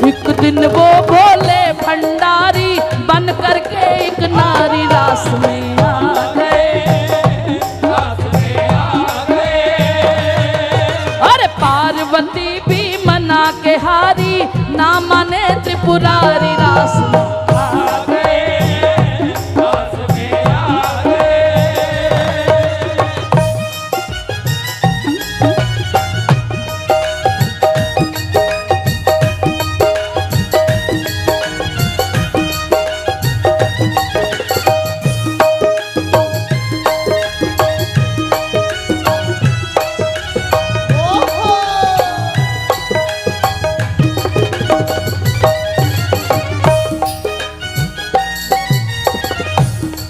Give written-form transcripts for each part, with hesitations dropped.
एक दिन वो भोले भंडारी बन करके एक नारी रास में आ गए, रास में आ गए। अरे पार्वती भी मना के हारी, ना माने त्रिपुरारी रास में आ गए, रास में आ गए।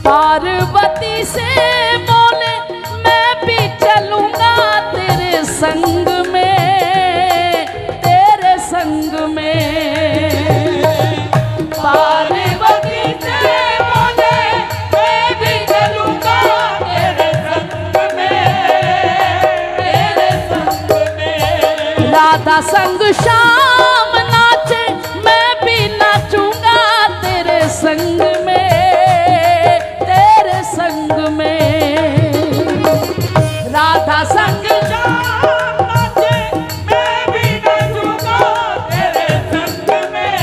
पार्वती से बोले मैं भी चलूंगा तेरे संग में, तेरे संग में। पार्वती से बोले मैं भी चलूंगा तेरे संग में, तेरे संग में। राधा संग शाम नाचे मैं भी नाचूंगा तेरे संग में, तेरे संग में। राधा संग शाम नाचे मैं भी नाचूंगा तेरे संग में,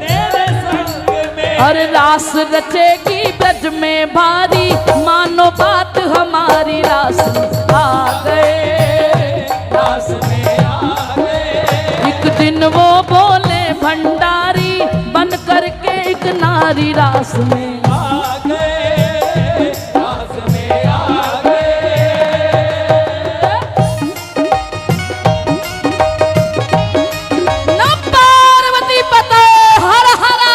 तेरे संग में। और रास रचेगी ब्रज में भारी, मानो बात हमारी रास में आ गए, रास में आ गए। एक दिन वो बोले भंडारी बन करके एक नारी रास में आ गए, रास में आ गए। न पार्वती पते हर हरा।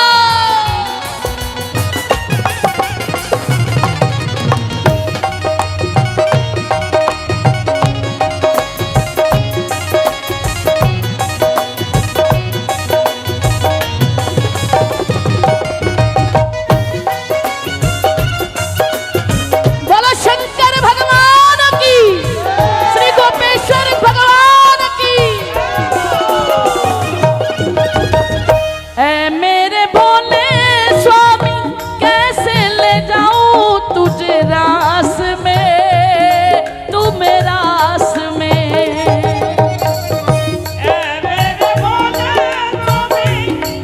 बोलो शंकर भगवान की, श्री गोपेश्वर भगवान की। ऐ मेरे भोले स्वामी कैसे ले जाऊं तुझे रास में, तुम्हें रास में। ऐ मेरे भोले स्वामी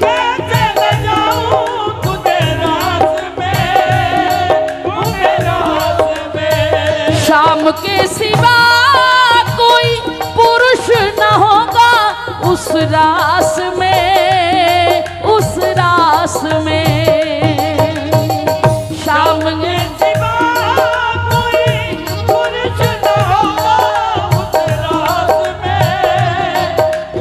कैसे ले जाऊं तुझे रास में, तुझे रास में। शाम के सिवा कोई पुरुष न होगा उस रास में, उस रास में। शाम के सिवा कोई पुरुष न होगा उस रास में,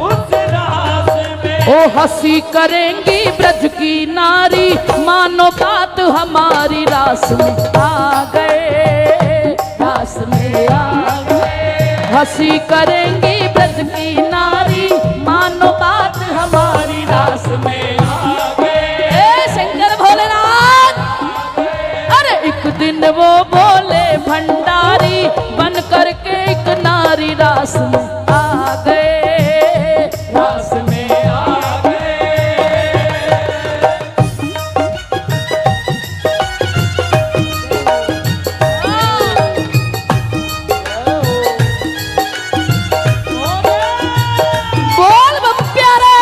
उस रास में। ओ हंसी करेंगी ब्रज की नारी, मानो बात हमारी रास में आ गए, रास में आ गए। हंसी करेंगी ब्रज की नारी, मानो बात हमारी रास में आ गए। ए शंकर भोलेनाथ। अरे एक दिन वो बोले भंडारी बन करके एक नारी रास में आ गए, रास में आ गए। बोल बम प्यारे।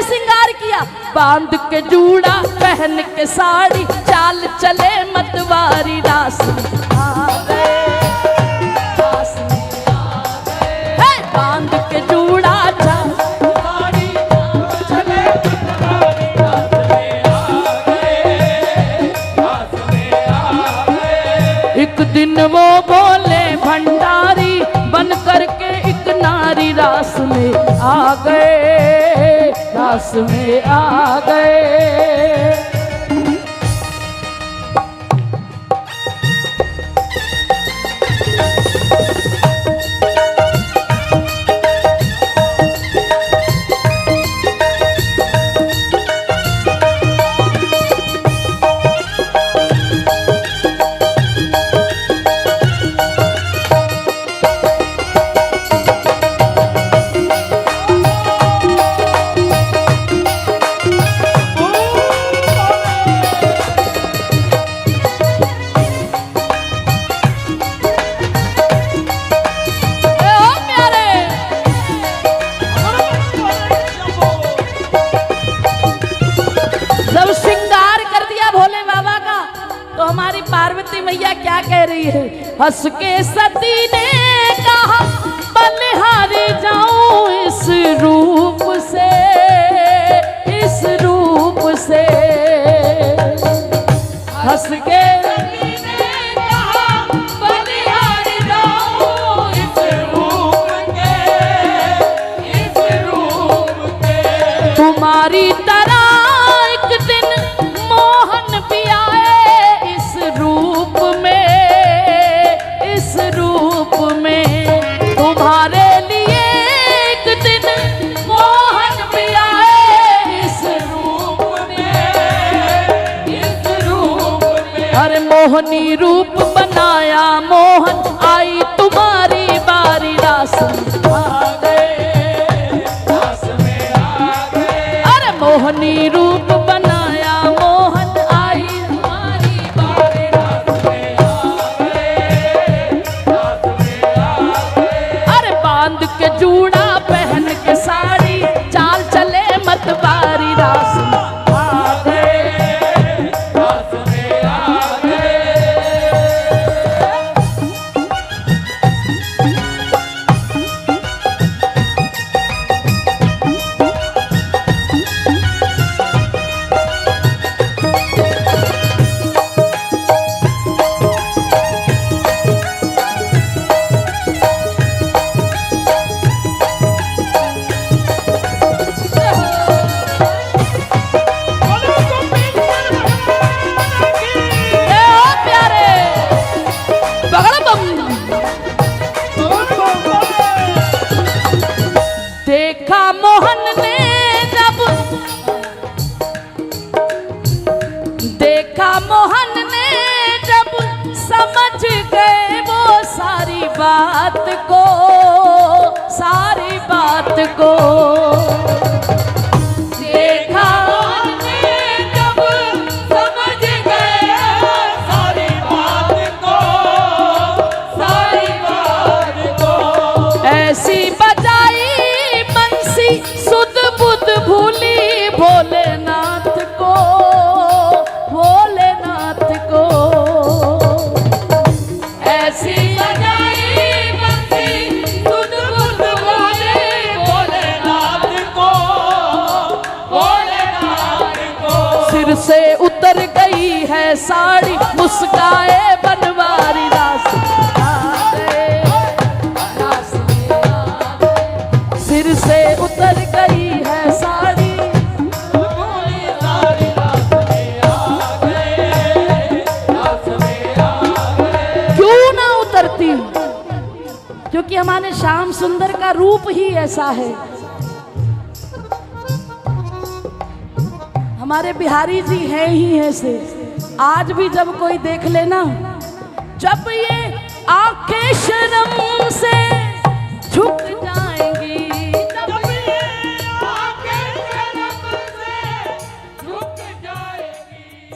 श्रृंगार किया, बांध के जूड़ा पहन के साड़ी, चाल चले मतवारी, रास में आ गए, रास में आ गए। हे, बांध के जूड़ा चाल साड़ी चले मतवारी, रास में आ गए, रास में आ गए। एक दिन वो बोले भंडारी, बन करके एक नारी, रास में आ गए, रास में आ गए। जब श्रृंगार कर दिया भोले बाबा का, तो हमारी पार्वती मैया क्या कह रही है? हंस के सती ने कहा, बलिहारी जाऊं इस रूप से, इस रूप से। हंस के सती ने कहा, बलिहारी जाऊं इस रूप के, इस रूप के। तुम्हारी तरह एक दिन मोहन भी आए इस रूप में, इस रूप में। तुम्हारे लिए एक दिन मोहन भी आए इस रूप में, इस रूप में। अरे मोहनी रूप बनाया मोहन, आई तुम्हारी बारी, रास में आ गए, रास में आ गए। अरे मोहनी रूप बनाया मोहन, आई तुम्हारी बारी, रास में आ गए, रास में आ गए। अरे बांध के जूड़ा पहन के साड़ी, चाल चले मतवारी, रास में आ गए, रास में आ गए। ए ओ प्यारे बगड़ बम। देखा मोहन ने जब, देखा मोहन ने जब, समझ गए वो सारी बात को, सारी बात को। देखा हमने जब समझ गए सारी बात को, सारी बात को। ऐसी बजाई बंसी, सुध बुध भूली भोलेनाथ को, भोलेनाथ को। ऐसी बजाई बंसी, सुध बुध बोले भोलेनाथ को, भोलेनाथ को। सिर से उतर गई है साड़ी, मुस्काए बनवारी, रास में आ गए, रास में आ गए। सिर से उतर गई है साड़ी, बोले सारी रास में आ गए, रास में आ गए। क्यों ना उतरती? क्योंकि हमारे श्याम सुंदर का रूप ही ऐसा है। हमारे बिहारी जी हैं ही ऐसे। आज भी जब कोई देख लेना, जब ये आंखें शर्म से झुक जाएंगी, जब ये आंखें शर्म से झुक जाएंगी।